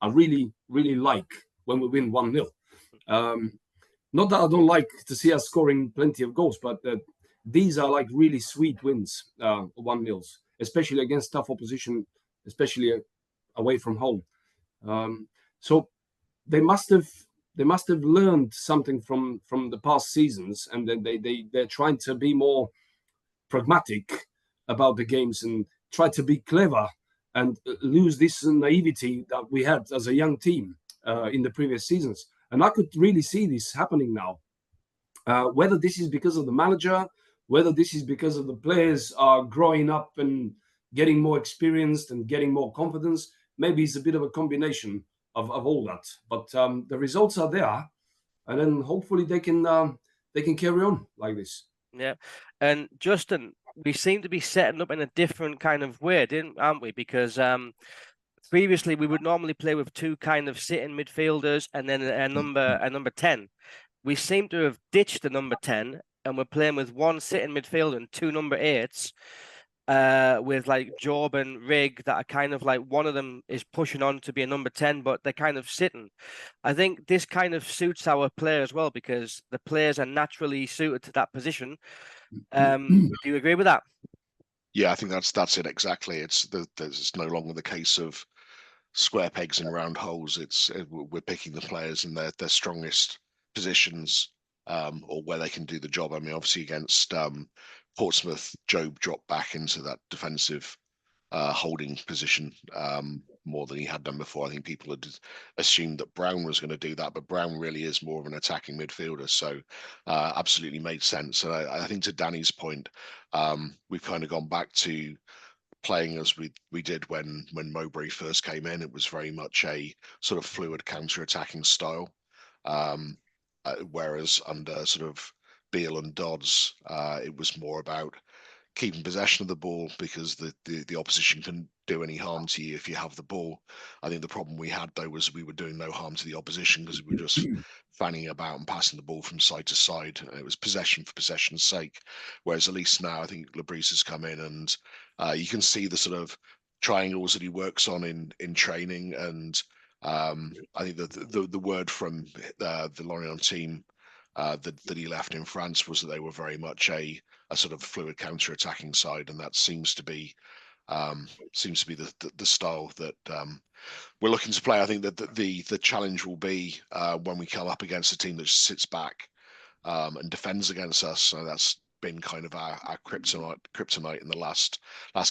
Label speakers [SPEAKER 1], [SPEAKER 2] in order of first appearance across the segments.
[SPEAKER 1] I really, really like when we win 1-0. Not that I don't like to see us scoring plenty of goals, but these are like really sweet wins, 1-0, especially against tough opposition, especially away from home. So they must have learned something from the past seasons, and then they're trying to be more pragmatic about the games and try to be clever and lose this naivety that we had as a young team in the previous seasons. And I could really see this happening now. Whether this is because of the manager, whether this is because of the players are growing up and getting more experienced and getting more confidence, maybe it's a bit of a combination of all that. But the results are there, and then hopefully they can carry on like this.
[SPEAKER 2] Yeah, and Justin, we seem to be setting up in a different kind of way, aren't we? Because previously we would normally play with two kind of sitting midfielders and then a number 10. We seem to have ditched the number 10 and we're playing with one sitting midfielder and two number 8s. With like Job and Rig that are kind of like one of them is pushing on to be a number 10, but they're kind of sitting. I think this kind of suits our player as well because the players are naturally suited to that position. Do you agree with that?
[SPEAKER 3] Yeah, I think that's it exactly. It's no longer the case of square pegs in round holes. We're picking the players in their strongest positions, or where they can do the job. I mean, obviously against Portsmouth, Job dropped back into that defensive holding position more than he had done before. I think people had assumed that Brown was going to do that, but Brown really is more of an attacking midfielder, so absolutely made sense. And I think to Danny's point, we've kind of gone back to playing as we did when Mowbray first came in. It was very much a sort of fluid counter-attacking style, whereas under sort of Beale and Dodds, it was more about keeping possession of the ball because the opposition can do any harm to you if you have the ball. I think the problem we had though was we were doing no harm to the opposition because we were just fanning about and passing the ball from side to side. It was possession for possession's sake. Whereas at least now I think Labrise has come in and you can see the sort of triangles that he works on in training. And I think the word from the Lorient team that he left in France was that they were very much a sort of fluid counter-attacking side, and that seems to be the style that we're looking to play. I think that the challenge will be when we come up against a team that sits back and defends against us. So that's been kind of our kryptonite in the last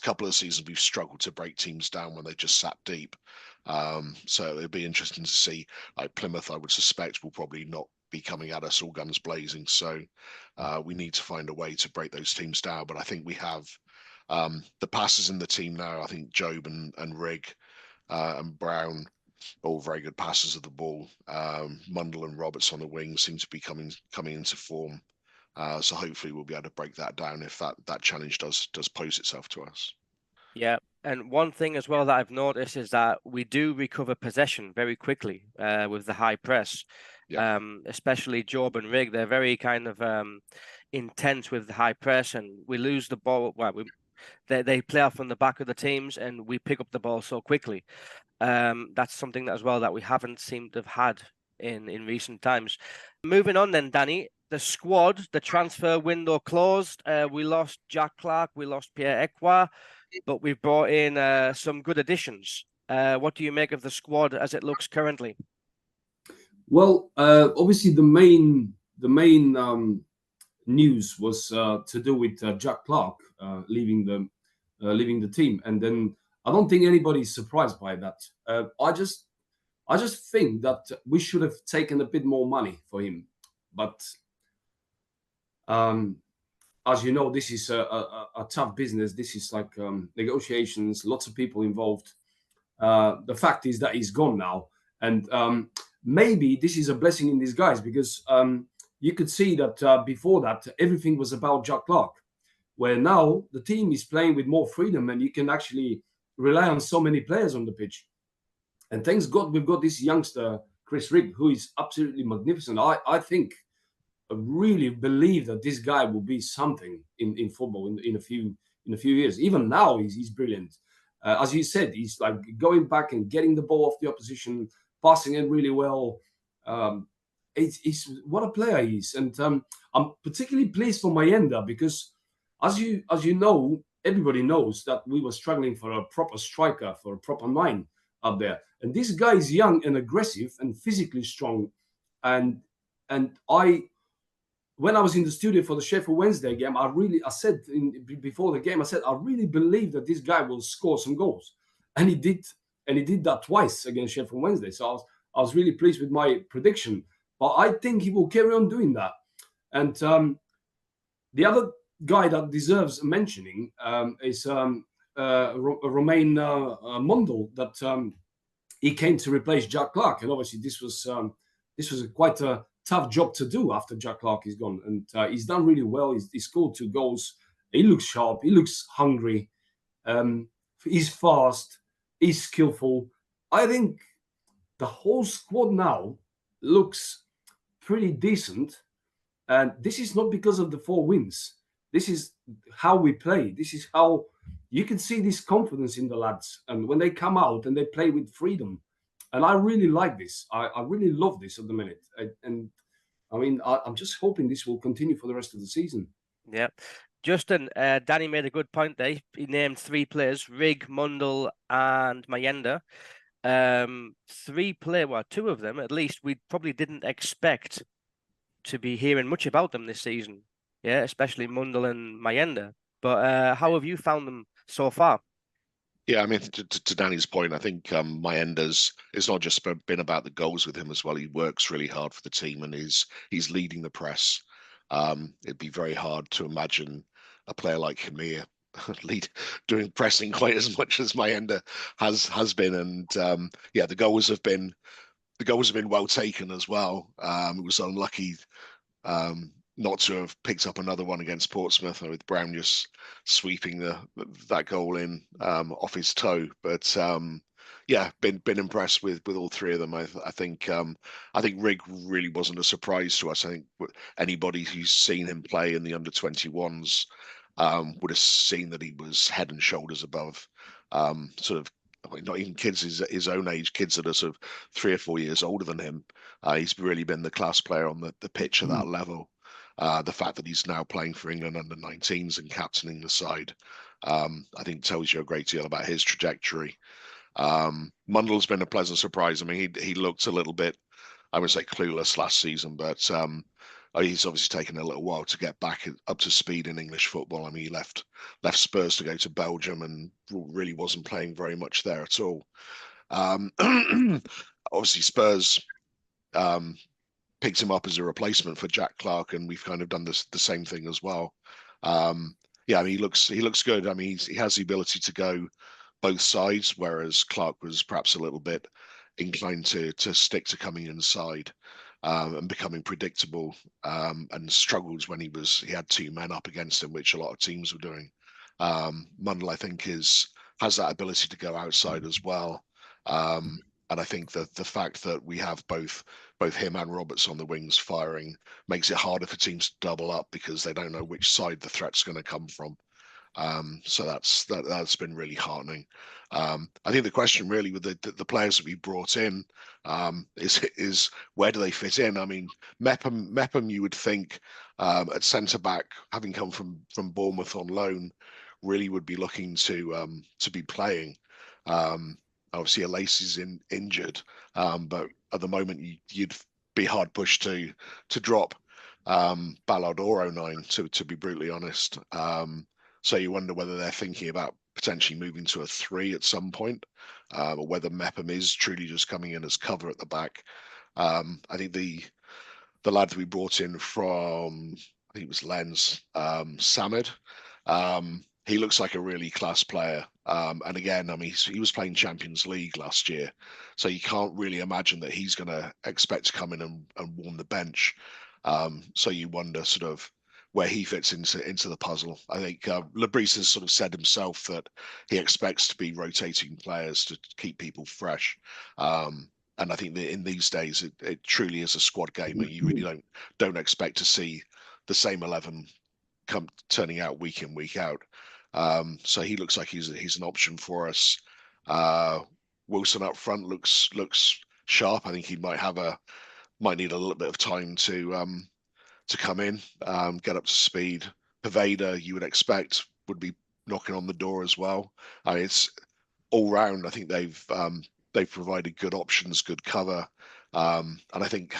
[SPEAKER 3] couple of seasons. We've struggled to break teams down when they just sat deep. So it'll be interesting to see. Like Plymouth, I would suspect will probably not be coming at us all guns blazing. So we need to find a way to break those teams down. But I think we have the passers in the team now. I think Job and Rig and Brown, all very good passers of the ball. Mundell and Roberts on the wing seem to be coming into form. So hopefully we'll be able to break that down if that challenge does pose itself to us.
[SPEAKER 2] Yeah, and one thing as well that I've noticed is that we do recover possession very quickly with the high press. Yeah. Especially Job and Rig, they're very kind of intense with the high press, and we lose the ball. Well, they play off from the back of the teams, and we pick up the ball so quickly. That's something that as well that we haven't seemed to have had in recent times. Moving on then, Danny, the squad, the transfer window closed. We lost Jack Clark, we lost Pierre Ekwa, but we've brought in some good additions. What do you make of the squad as it looks currently?
[SPEAKER 1] Well, obviously the main news was to do with Jack Clark leaving the team, and then I don't think anybody's surprised by that. I just think that we should have taken a bit more money for him, but as you know, this is a tough business. This is like negotiations, lots of people involved. The fact is that he's gone now, and maybe this is a blessing in disguise because you could see that before that, everything was about Jack Clark, where now the team is playing with more freedom and you can actually rely on so many players on the pitch. And thanks God we've got this youngster, Chris Rigg, who is absolutely magnificent. I really believe that this guy will be something in football in a few years. Even now, he's brilliant. As you said, he's like going back and getting the ball off the opposition, passing it really well. It's what a player he is, and I'm particularly pleased for Mayenda because, as you know, everybody knows that we were struggling for a proper striker, for a proper nine up there, and this guy is young and aggressive and physically strong, and when I was in the studio for the Sheffield Wednesday game, I said before the game, I said I really believe that this guy will score some goals, and he did that twice against Sheffield Wednesday. So I was really pleased with my prediction. But I think he will carry on doing that. And the other guy that deserves mentioning is Romain Mundel, that he came to replace Jack Clark, and obviously this was quite a tough job to do after Jack Clark is gone, and he's done really well. He scored 2 goals. He looks sharp. He looks hungry. He's fast. He's skillful. I think the whole squad now looks pretty decent, and this is not because of the 4 wins. This is how we play. This is how you can see this confidence in the lads, and when they come out and they play with freedom. And I really like this. I really love this at the minute. And I mean, I'm just hoping this will continue for the rest of the season.
[SPEAKER 2] Yeah. Justin, Danny made a good point there. He named 3 players, Rig, Mundel and Mayenda. 2 of them, at least, we probably didn't expect to be hearing much about them this season. Yeah, especially Mundel and Mayenda. But how have you found them so far?
[SPEAKER 3] Yeah, I mean, to Danny's point, I think Mayenda's, it's not just been about the goals with him as well. He works really hard for the team, and he's leading the press. It'd be very hard to imagine a player like Hamir doing pressing quite as much as Mayenda has been. And yeah, the goals have been well taken as well. It was unlucky not to have picked up another one against Portsmouth, with Brown just sweeping that goal in off his toe. But yeah, been impressed with all 3 of them. I think Rig really wasn't a surprise to us. I think anybody who's seen him play in the under-21s would have seen that he was head and shoulders above sort of, not even kids his own age, kids that are sort of 3 or 4 years older than him. He's really been the class player on the pitch at that level. The fact that he's now playing for England under-19s and captaining the side, I think tells you a great deal about his trajectory. Mundel's been a pleasant surprise. I mean, he looked a little bit, I would say, clueless last season, but he's obviously taken a little while to get back up to speed in English football. I mean, he left Spurs to go to Belgium and really wasn't playing very much there at all. Obviously, Spurs picked him up as a replacement for Jack Clark, and we've kind of done the same thing as well. Yeah, I mean, he looks good. I mean, he has the ability to go both sides, whereas Clark was perhaps a little bit inclined to stick to coming inside and becoming predictable, and struggled when he had 2 men up against him, which a lot of teams were doing. Mundel, I think, has that ability to go outside as well. And I think that the fact that we have both him and Roberts on the wings firing makes it harder for teams to double up because they don't know which side the threat's going to come from. So that's been really heartening. I think the question really with the players that we brought in is where do they fit in? I mean, Mepham you would think at centre back, having come from Bournemouth on loan, really would be looking to be playing. Obviously, Alacy's injured, but at the moment you'd be hard pushed to drop Ballard or 09, to be brutally honest. So you wonder whether they're thinking about potentially moving to a 3 at some point, or whether Mepham is truly just coming in as cover at the back. I think the lad that we brought in from, I think it was Lens, Samad, he looks like a really class player. And again, I mean, he was playing Champions League last year, so you can't really imagine that he's going to expect to come in and warm the bench. So you wonder sort of where he fits into the puzzle. I think Lebris has sort of said himself that he expects to be rotating players to keep people fresh. And I think that in these days, it truly is a squad game where you really don't expect to see the same 11 turning out week in, week out. So he looks like he's an option for us. Wilson up front looks sharp. I think he might need a little bit of time to come in, get up to speed. Poveda, you would expect, would be knocking on the door as well. I mean, it's all round. I think they've provided good options, good cover, and I think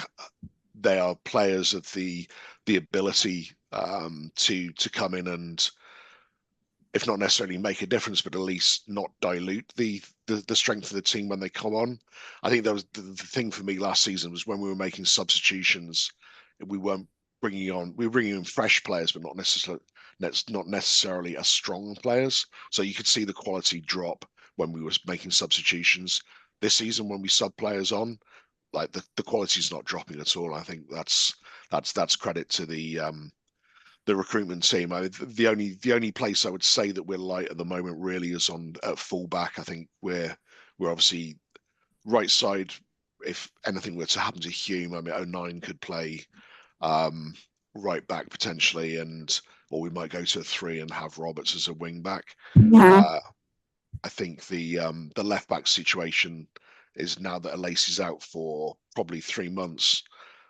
[SPEAKER 3] they are players of the ability to come in and, if not necessarily make a difference, but at least not dilute the strength of the team when they come on. I think that was the thing for me last season, was when we were making substitutions, we were bringing in fresh players, but not necessarily as strong players. So you could see the quality drop when we were making substitutions. This season, when we sub players on, like the quality is not dropping at all. I think that's credit to the recruitment team. The only place I would say that we're light at the moment really is at fullback. I think we're obviously right side. If anything were to happen to Hume, I mean, 09 could play right back potentially, or we might go to a 3 and have Roberts as a wing back. I think the left back situation is, now that Alesi's out for probably 3 months,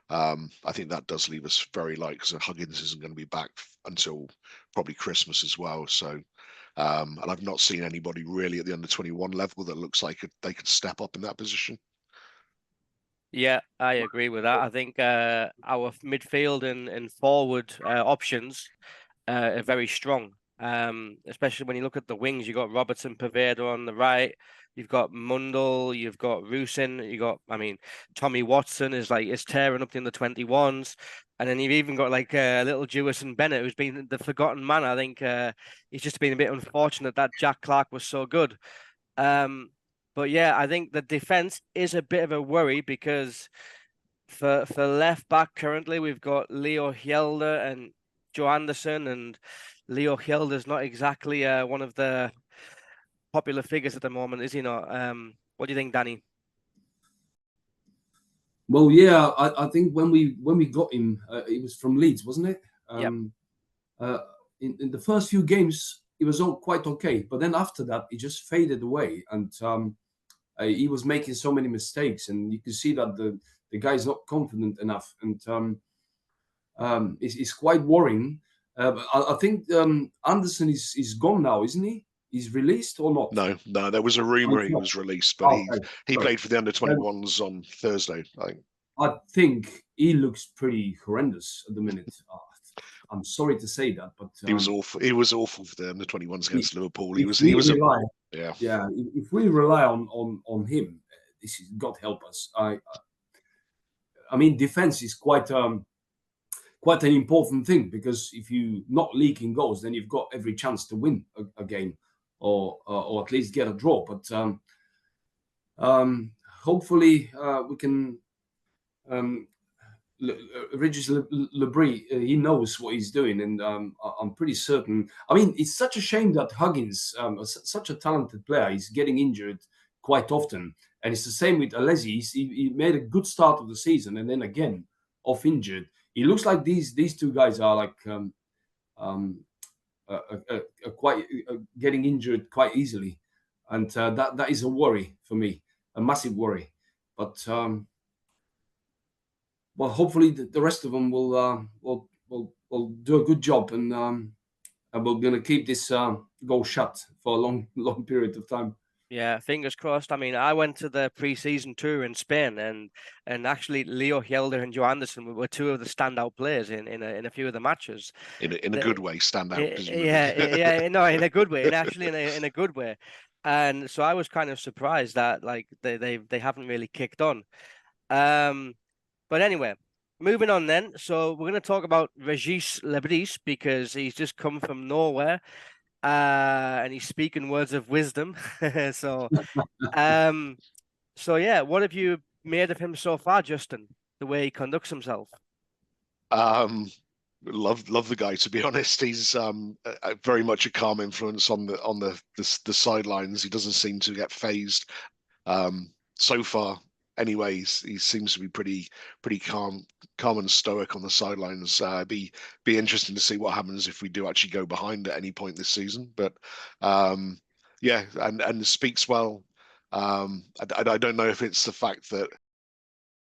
[SPEAKER 3] I think that does leave us very light, because Huggins isn't going to be back until probably Christmas as well. So, and I've not seen anybody really at the under-21 level that looks like they could step up in that position.
[SPEAKER 2] Yeah, I agree with that. I think our midfield and forward options are very strong. Especially when you look at the wings, you've got Robertson, Poveda on the right. You've got Mundell, you've got Rusin, Tommy Watson is tearing up in the 21s. And then you've even got little Jewison Bennett, who's been the forgotten man. I think he's just been a bit unfortunate that Jack Clark was so good. But yeah, I think the defense is a bit of a worry, because for left back currently, we've got Leo Hjelde and Joe Anderson, and Leo Hjelde is not exactly one of the popular figures at the moment, is he not? What do you think, Danny?
[SPEAKER 1] Well, yeah, I think when we got him, it was from Leeds, wasn't it?
[SPEAKER 2] Yep.
[SPEAKER 1] In the first few games, it was all quite okay, but then after that, it just faded away, and he was making so many mistakes, and you can see that the guy is not confident enough, and it's quite worrying. But I think Anderson is gone now, isn't he? He's released or not?
[SPEAKER 3] No. There was a rumor he was released, but he played for the under-21s on Thursday, I think.
[SPEAKER 1] I think he looks pretty horrendous at the minute. I'm sorry to say that, but
[SPEAKER 3] he was awful. He was awful for the under-21s against Liverpool. If we rely
[SPEAKER 1] on him, this is God help us. I mean, defense is quite an important thing, because if you're not leaking goals, then you've got every chance to win a game, or at least get a draw. But hopefully we can. Regis Lebris, he knows what he's doing, and I'm pretty certain. I mean, it's such a shame that Huggins, such a talented player, is getting injured quite often, and it's the same with Alesi. He made a good start of the season, and then again off injured. It looks like these two guys are quite getting injured quite easily, and that is a worry for me, a massive worry. But well, hopefully the rest of them will do a good job, and we're going to keep this goal shut for a long period of time.
[SPEAKER 2] Yeah, fingers crossed. I mean, I went to the pre-season tour in Spain, and actually Leo Hjelde and Joe Anderson were two of the standout players in a few of the matches.
[SPEAKER 3] In a good way, standout.
[SPEAKER 2] No, in a good way. In a good way. And so I was kind of surprised that they haven't really kicked on. But anyway, moving on then. So we're going to talk about Regis Lebris, because he's just come from nowhere. And he's speaking words of wisdom. So yeah, what have you made of him so far, Justin? The way he conducts himself.
[SPEAKER 3] Love the guy, to be honest. He's very much a calm influence on the sidelines. He doesn't seem to get phased so far. anyway, he seems to be pretty calm and stoic on the sidelines. Be interesting to see what happens if we do actually go behind at any point this season. But yeah, and speaks well. I don't know if it's the fact that